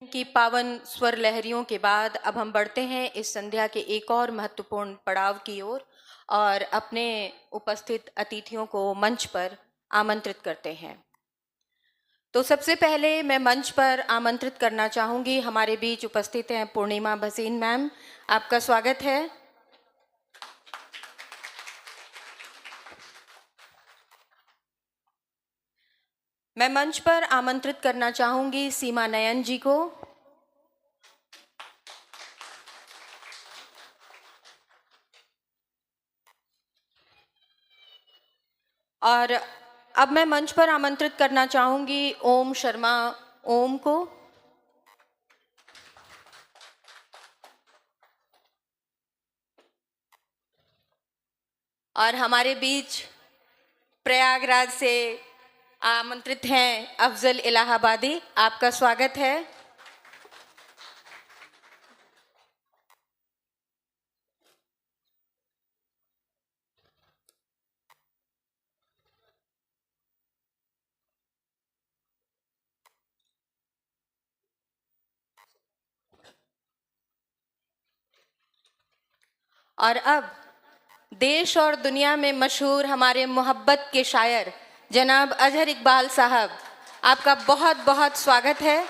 की पावन स्वर लहरियों के बाद अब हम बढ़ते हैं इस संध्या के एक और महत्वपूर्ण पड़ाव की ओर और अपने उपस्थित अतिथियों को मंच पर आमंत्रित करते हैं। तो सबसे पहले मैं मंच पर आमंत्रित करना चाहूंगी, हमारे बीच उपस्थित हैं पूर्णिमा भसीन मैम, आपका स्वागत है। मैं मंच पर आमंत्रित करना चाहूंगी सीमा नयन जी को। और अब मैं मंच पर आमंत्रित करना चाहूंगी ओम शर्मा ओम को। और हमारे बीच प्रयागराज से आमंत्रित हैं अफजल इलाहाबादी, आपका स्वागत है। और अब देश और दुनिया में मशहूर हमारे मोहब्बत के शायर जनाब अजहर इकबाल साहब, आपका बहुत बहुत स्वागत है।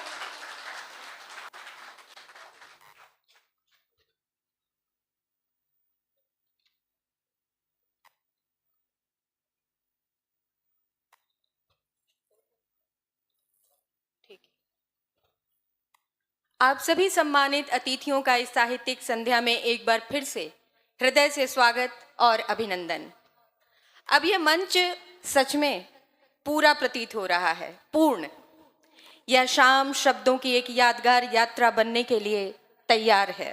आप सभी सम्मानित अतिथियों का इस साहित्यिक संध्या में एक बार फिर से हृदय से स्वागत और अभिनंदन। अब यह मंच सच में पूरा प्रतीत हो रहा है, पूर्ण। यह शाम शब्दों की एक यादगार यात्रा बनने के लिए तैयार है।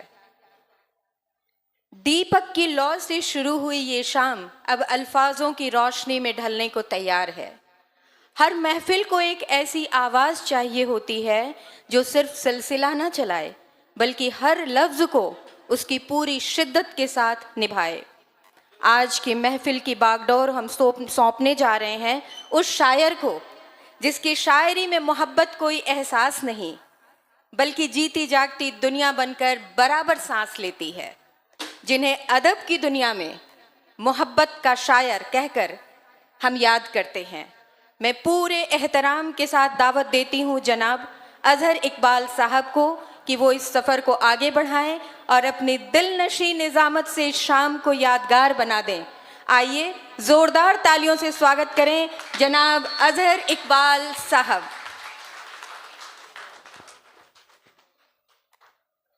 दीपक की लौ से शुरू हुई ये शाम अब अल्फाजों की रोशनी में ढलने को तैयार है। हर महफिल को एक ऐसी आवाज चाहिए होती है जो सिर्फ सिलसिला ना चलाए, बल्कि हर लफ्ज को उसकी पूरी शिद्दत के साथ निभाए। आज की महफिल की बागडोर हम सौंपने जा रहे हैं उस शायर को जिसकी शायरी में मोहब्बत कोई एहसास नहीं, बल्कि जीती जागती दुनिया बनकर बराबर सांस लेती है, जिन्हें अदब की दुनिया में मोहब्बत का शायर कहकर हम याद करते हैं। मैं पूरे एहतराम के साथ दावत देती हूँ जनाब अजहर इकबाल साहब को कि वो इस सफ़र को आगे बढ़ाएं और अपनी दिलनशी निज़ामत से शाम को यादगार बना दें। आइए जोरदार तालियों से स्वागत करें जनाब अजहर इकबाल साहब।